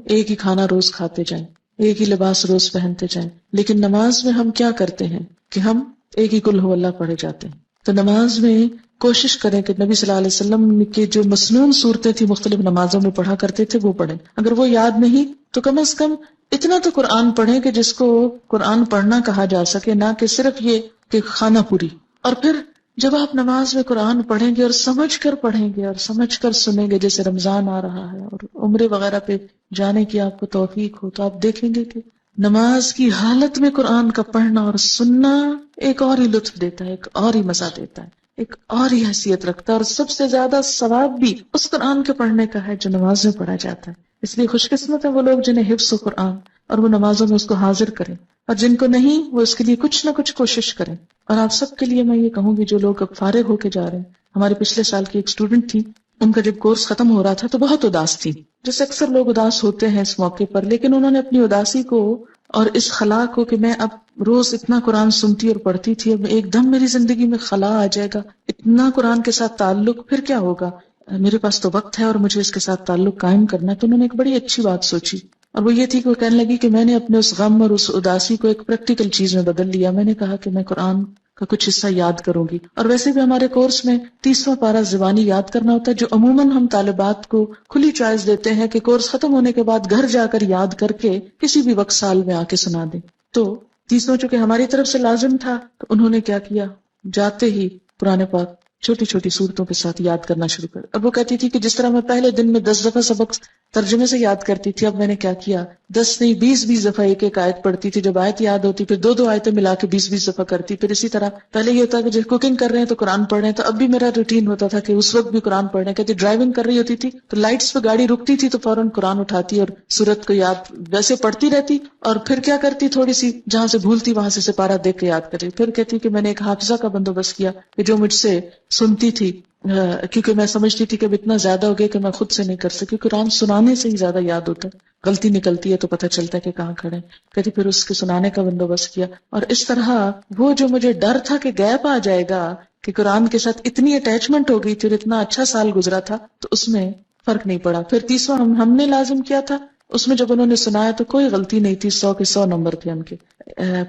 ایک ہی کھانا روز کھاتے جائیں، ایک ہی لباس روز پہنتے جائیں. لیکن نماز میں ہم کیا کرتے ہیں کہ ہم ایک ہی قل ہو اللہ پڑھے جاتے ہیں. تو نماز میں کوشش کریں کہ نبی صلی اللہ علیہ وسلم کی جو مسنون صورتیں تھیں مختلف نمازوں میں پڑھا کرتے تھے وہ پڑھیں. اگر وہ یاد نہیں تو کم از کم اتنا تو قرآن پڑھیں کہ جس کو قرآن پڑھنا کہا جا سکے، نہ کہ صرف یہ کہ خانہ پوری. اور پھر جب آپ نماز میں قرآن پڑھیں گے اور سمجھ کر پڑھیں گے اور سمجھ کر سنیں گے، جیسے رمضان آ رہا ہے اور عمرے وغیرہ پہ جانے کی آپ کو توفیق ہو، تو آپ دیکھیں گے کہ نماز کی حالت میں قرآن کا پڑھنا اور سننا ایک اور ہی لطف دیتا ہے، ایک اور ہی مزہ دیتا ہے، ایک اور ہی حیثیت رکھتا ہے. اور سب سے زیادہ ثواب بھی اس قرآن کے پڑھنے کا ہے جو نماز میں پڑھا جاتا ہے. اس لیے خوش قسمت ہے وہ لوگ جنہیں حفظ و قرآن اور وہ نمازوں میں اس کو حاضر کریں، اور جن کو نہیں وہ اس کے لیے کچھ نہ کچھ کوشش کریں. اور آپ سب کے لیے میں یہ کہوں گی جو لوگ اب فارغ ہو کے جا رہے ہیں، ہمارے پچھلے سال کی ایک اسٹوڈنٹ تھی، ان کا جب کورس ختم ہو رہا تھا تو بہت اداس تھی، جیسے اکثر لوگ اداس ہوتے ہیں اس موقع پر. لیکن انہوں نے اپنی اداسی کو اور اس خلا کو کہ میں اب روز اتنا قرآن سنتی اور پڑھتی تھی، اب ایک دم میری زندگی میں خلا آ جائے گا، اتنا قرآن کے ساتھ تعلق، پھر کیا ہوگا؟ میرے پاس تو وقت ہے اور مجھے اس کے ساتھ تعلق قائم کرنا ہے. تو انہوں نے ایک بڑی اچھی بات سوچی، اور وہ یہ تھی کہ وہ کہنے لگی کہ میں نے اپنے اس غم اور اس اداسی کو ایک پریکٹیکل چیز میں بدل لیا. میں نے کہا کہ میں قرآن کا کچھ حصہ یاد کروں گی. اور ویسے بھی ہمارے کورس میں 30واں پارہ زبانی یاد کرنا ہوتا ہے، جو عموماً ہم طالبات کو کھلی چوائس دیتے ہیں کہ کورس ختم ہونے کے بعد گھر جا کر یاد کر کے کسی بھی وقت سال میں آ کے سنا دیں. تو 30واں چونکہ ہماری طرف سے لازم تھا تو انہوں نے کیا کیا، جاتے ہی قرآن پاک چھوٹی چھوٹی صورتوں کے ساتھ یاد کرنا شروع کر. اب وہ کہتی تھی کہ جس طرح میں پہلے دن میں 10 دفعہ سبق ترجمے سے یاد کرتی تھی، اب میں نے کیا کیا، 10 نہیں 20 دفعہ ایک ایک آیت پڑھتی تھی. جب آیت یاد ہوتی پھر 2 آیتیں ملا کے 20 دفعہ کرتی. پھر اسی طرح پہلے یہ ہوتا ہے کہ جب کوکنگ کر رہے ہیں تو قرآن پڑھ رہے ہیں، تو اب بھی میرا روٹین ہوتا تھا کہ اس وقت بھی قرآن پڑھ رہے ہیں. کہتی ڈرائیونگ کر رہی ہوتی تھی تو لائٹس پہ گاڑی رکتی تھی تو فوراً قرآن اٹھاتی اور سورت کو یاد ویسے پڑھتی رہتی، اور پھر کیا کرتی، تھوڑی سی جہاں سے بھولتی وہاں سے سپارہ دیکھ کے یاد کر رہی. پھر کہتی کہ میں نے ایک حافظہ کا بندوبست کیا کہ جو مجھ سے سنتی تھی، کیونکہ میں سمجھتی تھی کہ اب اتنا زیادہ ہو گیا کہ میں خود سے نہیں کر سکی. قرآن سنانے سے ہی زیادہ یاد ہوتا ہے، غلطی نکلتی ہے تو پتہ چلتا ہے کہ کہاں کھڑے. کہتی پھر اس کے سنانے کا بندوبست کیا. اور اس طرح وہ جو مجھے ڈر تھا کہ گیپ آ جائے گا، کہ قرآن کے ساتھ اتنی اٹیچمنٹ ہو گئی تھی اور اتنا اچھا سال گزرا تھا، تو اس میں فرق نہیں پڑا. پھر 30واں ہم نے لازم کیا تھا، اس میں جب انہوں نے سنایا تو کوئی غلطی نہیں تھی، 100 کے 100 نمبر تھے ان کے.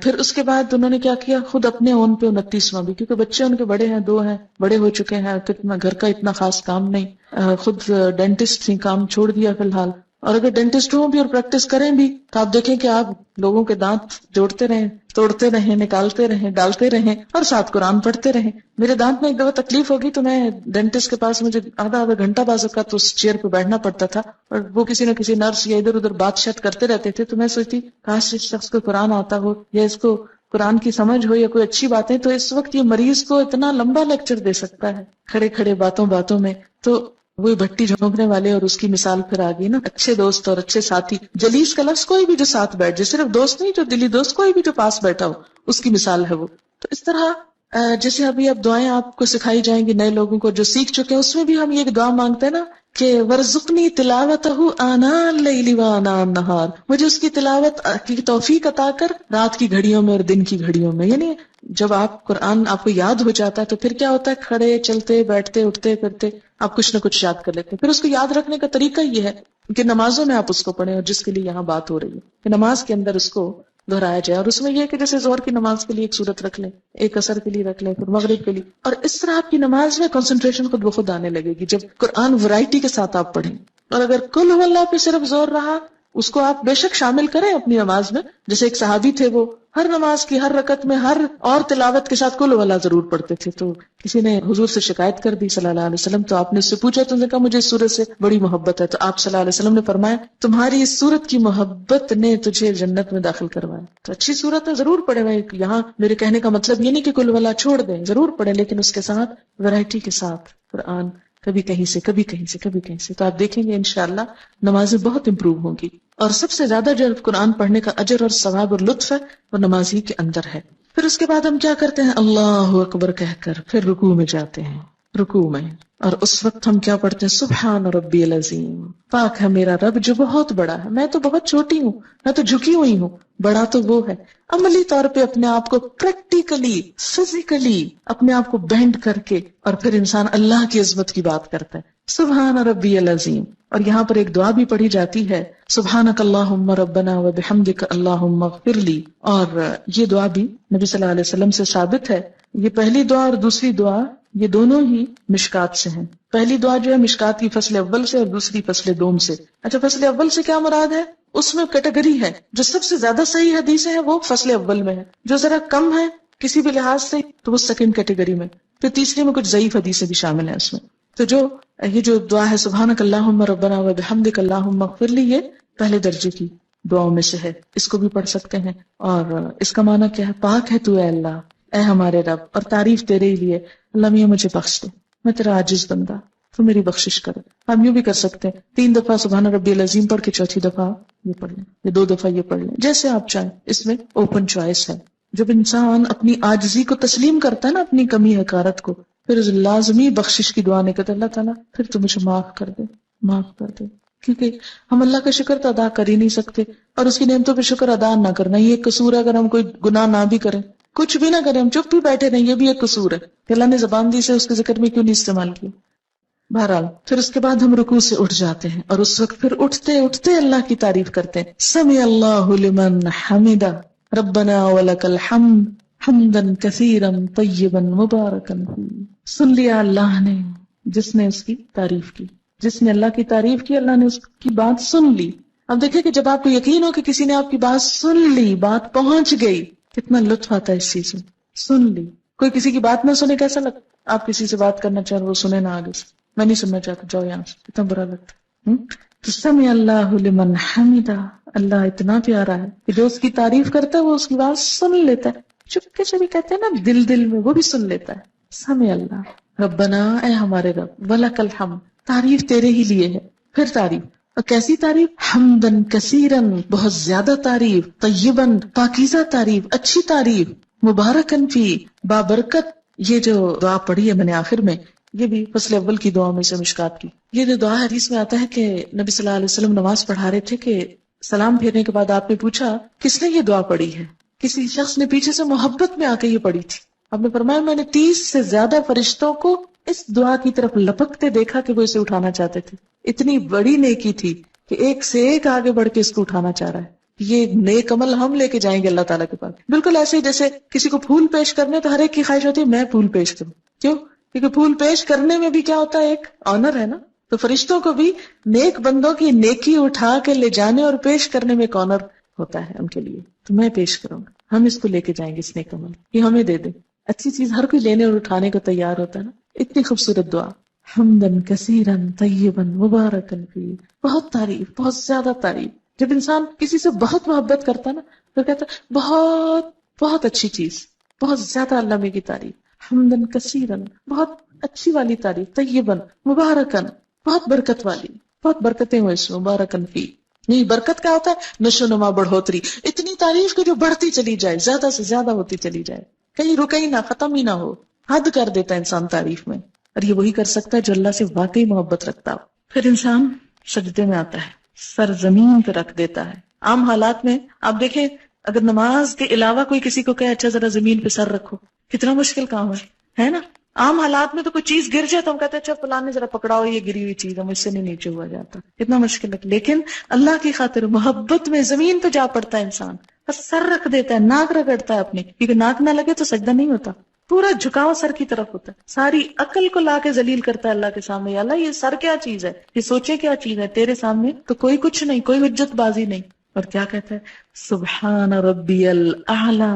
پھر اس کے بعد انہوں نے کیا کیا، خود اپنے اون پہ 29واں بھی، کیونکہ بچے ان کے بڑے ہیں، 2 ہیں، بڑے ہو چکے ہیں، پھر گھر کا اتنا خاص کام نہیں. خود ڈینٹسٹ تھی، کام چھوڑ دیا فی الحال. اور اگر ڈینٹسٹ ہوں بھی اور پریکٹس کریں بھی تو آپ دیکھیں کہ آپ لوگوں کے دانت جوڑتے رہیں، توڑتے رہیں، نکالتے رہیں، ڈالتے رہیں، اور ساتھ قرآن پڑھتے رہیں. میرے دانت میں ایک دفعہ تکلیف ہوگی تو میں ڈینٹسٹ کے پاس مجھے آدھا گھنٹہ بعض اوقات تو اس چیئر پہ بیٹھنا پڑتا تھا، اور وہ کسی نہ کسی نرس یا ادھر ادھر بات شات کرتے رہتے تھے. تو میں سوچتی کاش اس شخص کو قرآن آتا ہو یا اس کو قرآن کی سمجھ ہو یا کوئی اچھی باتیں، تو اس وقت یہ مریض کو اتنا لمبا لیکچر دے سکتا ہے کھڑے کھڑے باتوں میں. تو وہی بھٹی جھونکنے والے اور اس کی مثال پھر آ گئی نا. اچھے دوست اور اچھے ساتھی، جلیس کا لفظ کوئی بھی جو ساتھ بیٹھ جائے، صرف دوست نہیں، جو دلی دوست، کوئی بھی جو پاس بیٹھا ہو، اس کی مثال ہے وہ. تو اس طرح جیسے ابھی اب دعائیں آپ کو سکھائی جائیں گی نئے لوگوں کو جو سیکھ چکے ہیں، اس میں بھی ہم یہ دعا مانگتے ہیں نا کہ ورزقنی تلاوتہ آناء اللیل وآناء النہار، مجھے اس کی تلاوت کی توفیق عطا کر رات کی گھڑیوں میں اور دن کی گھڑیوں میں. یعنی جب آپ قرآن آپ کو یاد ہو جاتا ہے تو پھر کیا ہوتا ہے، کھڑے چلتے بیٹھتے اٹھتے پھرتے آپ کچھ نہ کچھ یاد کر لیتے ہیں. پھر اس کو یاد رکھنے کا طریقہ یہ ہے کہ نمازوں میں آپ اس کو پڑھیں، اور جس کے لیے یہاں بات ہو رہی ہے کہ نماز کے اندر اس کو دہرایا جائے. اور اس میں یہ کہ جیسے ظہر کی نماز کے لیے ایک سورت رکھ لیں، ایک عصر کے لیے رکھ لیں، پھر مغرب کے لیے، اور اس طرح آپ کی نماز میں کنسنٹریشن خود بخود آنے لگے گی جب قرآن ورائٹی کے ساتھ آپ پڑھیں. اور اگر کل ہو اللہ پہ صرف زور رہا، اس کو آپ بے شک شامل کریں اپنی نماز میں. جیسے ایک صحابی تھے، وہ ہر نماز کی ہر رکعت میں ہر اور تلاوت کے ساتھ کل ہو اللہ ضرور پڑھتے تھے. تو کسی نے حضور سے شکایت کر دی صلی اللہ علیہ وسلم، تو آپ نے اس سے پوچھا، تو نے کہا مجھے اس سورت سے بڑی محبت ہے. تو آپ صلی اللہ علیہ وسلم نے فرمایا تمہاری اس سورت کی محبت نے تجھے جنت میں داخل کروایا. تو اچھی سورت ہے، ضرور پڑھیں. یہاں میرے کہنے کا مطلب یہ نہیں کہ کل ہو اللہ چھوڑ دیں، ضرور پڑھیں، لیکن اس کے ساتھ ورائٹی کے ساتھ قرآن، کبھی کہیں سے کبھی کہیں سے کبھی کہیں سے. تو آپ دیکھیں گے انشاءاللہ نمازیں بہت امپروو ہوں گی. اور سب سے زیادہ جو قرآن پڑھنے کا اجر اور ثواب اور لطف ہے وہ نماز ہی کے اندر ہے. پھر اس کے بعد ہم کیا کرتے ہیں، اللہ اکبر کہہ کر پھر رکوع میں جاتے ہیں. رکوع میں اور اس وقت ہم کیا پڑھتے ہیں، سبحان ربی العظیم، پاک ہے میرا رب جو بہت بڑا ہے، میں تو بہت چھوٹی ہوں، میں تو جھکی ہوئی ہوں، بڑا تو وہ ہے. عملی طور پہ اپنے آپ کو پریکٹیکلی فزیکلی اپنے آپ کو بینڈ کر کے، اور پھر انسان اللہ کی عظمت کی بات کرتا ہے، سبحان ربی العظیم. اور یہاں پر ایک دعا بھی پڑھی جاتی ہے، سبحانک اللہم ربنا وبحمدک اللہم اغفر لی. اور یہ دعا بھی نبی صلی اللہ علیہ وسلم سے ثابت ہے. یہ پہلی دعا اور دوسری دعا یہ دونوں ہی مشکات سے ہیں. پہلی دعا جو ہے مشکات کی فصل اول سے، اور دوسری فصل دوم سے. اچھا، فصل اول سے کیا مراد ہے، اس میں کیٹیگری ہے، جو سب سے زیادہ صحیح حدیثیں ہیں وہ فصل اول میں ہے، جو ذرا کم ہے کسی بھی لحاظ سے تو وہ سیکنڈ کیٹیگری میں، پھر تیسری میں کچھ ضعیف حدیثیں بھی شامل ہیں اس میں. تو جو یہ جو دعا ہے سبحانک اللہم ربنا وبحمدک اللہم اغفر لی، یہ پہلے درجے کی دعاؤں میں سے ہے، اس کو بھی پڑھ سکتے ہیں. اور اس کا معنی کیا ہے، پاک ہے تو اے اللہ، اے ہمارے رب، اور تعریف تیرے ہی لیے، اللہ میاں مجھے بخش دے، میں تیرا عاجز بندہ، تو میری بخشش کر. ہم یوں بھی کر سکتے ہیں 3 دفعہ سبحان ربی العظیم پڑھ کے چوتھی دفعہ یہ پڑھ لیں، یا 2 دفعہ یہ پڑھ لیں، جیسے آپ چاہیں. اس میں اوپن چوائس ہے. جب انسان اپنی عاجزی کو تسلیم کرتا ہے نا، اپنی کمی حقارت کو، پھر لازمی بخشش کی دعا نہیں کرتے، اللہ تعالیٰ پھر تو مجھے معاف کر دے، معاف کر دے. کیونکہ ہم اللہ کا شکر تو ادا کر ہی نہیں سکتے، اور اس کی نعمتوں پہ شکر ادا نہ کرنا یہ ایک قصور ہے. اگر ہم کوئی گناہ نہ بھی کریں، کچھ بھی نہ کریں، ہم چپ بھی بیٹھے رہیں، یہ بھی ایک قصور ہے کہ اللہ نے زبان دی سے اس کے ذکر میں کیوں نہیں استعمال کیا. بہرحال پھر اس کے بعد ہم رکوع سے اٹھ جاتے ہیں، اور اس وقت پھر اٹھتے اٹھتے اللہ کی تعریف کرتے ہیں. سمع اللہ لمن حمدہ ربنا ولک الحمد حمدن کثیرن طیبن مبارکن فی. سن لیا اللہ نے جس نے اس کی تعریف کی. جس نے اللہ کی تعریف کی، اللہ نے اس کی بات سن لی. اب دیکھیں کہ جب آپ کو یقین ہو کہ کسی نے آپ کی بات سن لی، بات پہنچ گئی، کتنا لطف آتا ہے اس چیز میں. سن لی. کوئی کسی کی بات نہ سنے کیسا لگتا؟ آپ کسی سے بات کرنا چاہ رہے، وہ سنے نہ آگے سے، میں نہیں سننا چاہتا، جاؤ یہاں سے، کتنا برا لگتا ہے. تو سمع اللہ لمن حمدہ، اللہ اتنا پیارا ہے کہ جو اس کی تعریف کرتا ہے وہ اس کی بات سن لیتا ہے. چپکے سے بھی کہتے ہیں نا، دل دل میں، وہ بھی سن لیتا ہے. سمع اللہ ربنا، اے ہمارے رب، ولک الحمد، تعریف تیرے ہی لیے ہے. پھر تعریف، اور کیسی تعریف؟ حمدن کثیرن، بہت زیادہ تعریف، طیبن، پاکیزہ تعریف، اچھی تعریف، مبارکن فی، بابرکت. یہ جو دعا پڑھی ہے میں نے آخر میں، یہ بھی فصل اول کی دعا میں سے مشکات کی. یہ جو دعا حدیث میں آتا ہے کہ نبی صلی اللہ علیہ وسلم نماز پڑھا رہے تھے کہ سلام پھیرنے کے بعد آپ نے پوچھا کس نے یہ دعا پڑھی ہے. کسی شخص نے پیچھے سے محبت میں آ کے یہ پڑھی تھی. آپ نے فرمایا میں نے 30 سے زیادہ فرشتوں کو اس دعا کی طرف لپکتے دیکھا کہ وہ اسے اٹھانا چاہتے تھے. اتنی بڑی نیکی تھی کہ ایک سے ایک آگے بڑھ کے اس کو اٹھانا چاہ رہا ہے. یہ نیک عمل ہم لے کے جائیں گے اللہ تعالیٰ کے پاس. بالکل ایسے ہی جیسے کسی کو پھول پیش کرنے تو ہر ایک کی خواہش ہوتی ہے میں پھول پیش کروں. کیوں؟ کیونکہ پھول پیش کرنے میں بھی کیا ہوتا ہے؟ ایک آنر ہے نا. تو فرشتوں کو بھی نیک بندوں کی نیکی اٹھا کے لے جانے اور پیش کرنے میں ایک آنر ہوتا ہے ان کے لیے. تو میں پیش کروں گا، ہم اس کو لے کے جائیں گے، اس نیک عمل یہ ہمیں دے دیں. اچھی چیز ہر کوئی لینے اور اٹھانے کو تیار ہوتا ہے نا. اتنی خوبصورت دعا، حمدن کثیرن طیبن مبارکن فی. بہت تعریف، بہت زیادہ تعریف. جب انسان کسی سے بہت محبت کرتا ہے نا تو کہتا ہے بہت بہت اچھی چیز، بہت زیادہ علامے کی تعریف. حمدن کثیرن، بہت اچھی والی تعریف. طیبن، مبارکن، بہت برکت والی، بہت برکتیں ہوئے اس میں. مبارکن فی، نہیں برکت کیا ہوتا ہے؟ نشو نما، بڑھوتری. اتنی تعریف کہ جو بڑھتی چلی جائے، زیادہ سے زیادہ ہوتی چلی جائے، کہیں رکے ہی نہ، ختم ہی نہ ہو. حد کر دیتا ہے انسان تعریف میں. اور یہ وہی کر سکتا ہے جو اللہ سے واقعی محبت رکھتا ہو. پھر انسان سجدے میں آتا ہے، سر زمین پہ رکھ دیتا ہے. عام حالات میں آپ دیکھیں اگر نماز کے علاوہ کوئی کسی کو کہے اچھا ذرا زمین پہ سر رکھو، کتنا مشکل کام ہے نا. عام حالات میں تو کوئی چیز گر جائے تو ہم کہتے ہیں اچھا فلاں نے ذرا پکڑاؤ یہ گری ہوئی چیز ہے، مجھ سے نہیں نیچے ہوا جاتا. کتنا مشکل ہے. لیکن اللہ کی خاطر محبت میں زمین پہ جا پڑتا ہے انسان، بس سر رکھ دیتا ہے، ناک رگڑتا ہے اپنے، کیونکہ ناک نہ لگے تو سجدہ نہیں ہوتا. پورا جھکاؤ سر کی طرف ہوتا ہے. ساری عقل کو لا کے ذلیل کرتا ہے اللہ کے سامنے. اللہ یہ سر کیا چیز ہے، یہ سوچے کیا چیز ہے، تیرے سامنے تو کوئی کچھ نہیں، کوئی حجت بازی نہیں. اور کیا کہتا ہے؟ سبحان ربی الاعلی،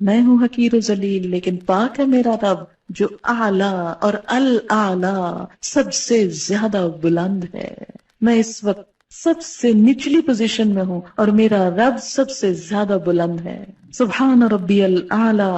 میں ہوں حقیر و ذلیل لیکن پاک ہے میرا رب جو اعلی اور الاعلی سب سے زیادہ بلند ہے. میں اس وقت سب سے نچلی پوزیشن میں ہوں اور میرا رب سب سے زیادہ بلند ہے. سبحان ربی الاعلی.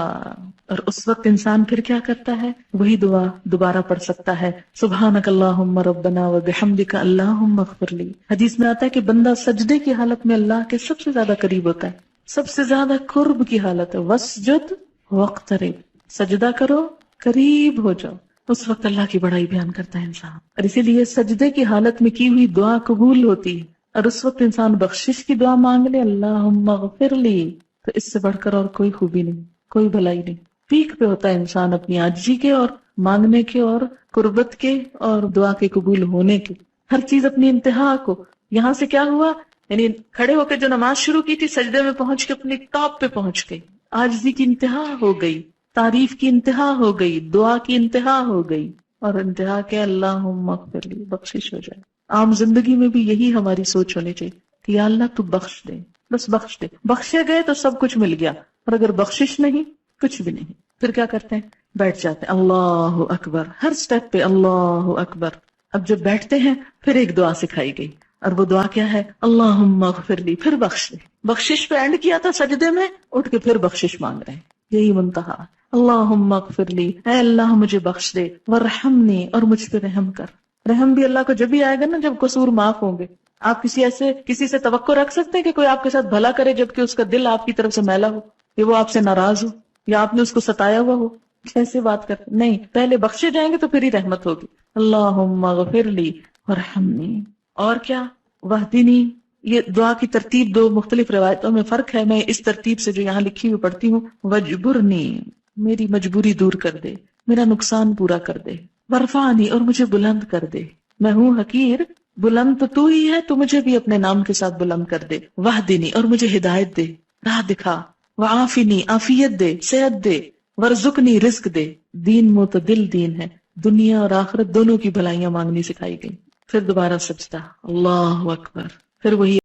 اور اس وقت انسان پھر کیا کرتا ہے؟ وہی دعا دوبارہ پڑھ سکتا ہے، سبحانک اللہم ربنا وبحمدک اللہم اغفر لی. حدیث میں آتا ہے کہ بندہ سجدے کی حالت میں اللہ کے سب سے زیادہ قریب ہوتا ہے، سب سے زیادہ قرب کی حالت ہے. وسجد واقترب، سجدہ کرو، قریب ہو جاؤ. اس وقت اللہ کی بڑائی بیان کرتا ہے انسان. اور اسی لیے سجدے کی حالت میں کی ہوئی دعا قبول ہوتی ہے. اور اس وقت انسان بخشش کی دعا مانگ لے، اللہم اغفر لی، تو اس سے بڑھ کر اور کوئی خوبی نہیں، کوئی بھلائی نہیں. پیک پہ ہوتا ہے انسان اپنی عاجزی کے اور مانگنے کے اور قربت کے اور دعا کے قبول ہونے کے. ہر چیز اپنی انتہا کو. یہاں سے کیا ہوا؟ یعنی کھڑے ہو کے جو نماز شروع کی تھی، سجدے میں پہنچ کے اپنی ٹاپ پہ پہنچ گئی. عاجزی کی انتہا ہو گئی، تعریف کی انتہا ہو گئی، دعا کی انتہا ہو گئی. اور انتہا کے اللہم اغفر لی، بخشش ہو جائے. عام زندگی میں بھی یہی ہماری سوچ ہونی چاہیے کہ یا اللہ تو بخش دے، بس بخش دے. بخشے گئے تو سب کچھ مل گیا، اور اگر بخشش نہیں کچھ بھی نہیں. پھر کیا کرتے ہیں؟ بیٹھ جاتے ہیں. اللہ اکبر، ہر سٹیپ پہ اللہ اکبر. اب جب بیٹھتے ہیں پھر ایک دعا سکھائی گئی، اور وہ دعا کیا ہے؟ اللہم اغفر لی. پھر بخش دے. بخشش پہ اینڈ کیا تھا سجدے میں، اٹھ کے پھر بخشش مانگ رہے ہیں. یہی منتہا. اللہم اغفر لی، اے اللہ مجھے بخش دے، ورحمنی، اور مجھ پہ رحم کر. رحم بھی اللہ کو جب بھی آئے گا نا جب قصور معاف ہوں گے. آپ کسی سے توقع رکھ سکتے ہیں کہ کوئی آپ کے ساتھ بھلا کرے جبکہ اس کا دل آپ کی طرف سے میلا ہو، کہ وہ آپ سے ناراض ہو یا آپ نے اس کو ستایا ہوا ہو؟ کیسے بات کرتے؟ نہیں، پہلے بخشے جائیں گے تو پھر ہی رحمت ہوگی. اللہم اغفر لی ورحمنی. اور کیا؟ واہدنی. یہ دعا کی ترتیب دو مختلف روایتوں میں فرق ہے، میں اس ترتیب سے جو یہاں لکھی ہوئی پڑھتی ہوں. وجبرنی، میری مجبوری دور کر دے، میرا نقصان پورا کر دے. ورفعنی، اور مجھے بلند کر دے. میں ہوں حقیر، بلند تو ہی ہے، تو مجھے بھی اپنے نام کے ساتھ بلند کر دے. واہدنی، اور مجھے ہدایت دے، راہ دکھا. وعافنی عافیت دے، صحت دے، ورزقنی رزق دے. دین معتدل دین ہے، دنیا اور آخرت دونوں کی بھلائیاں مانگنی سکھائی گئی. پھر دوبارہ سجدہ، اللہ اکبر، پھر وہی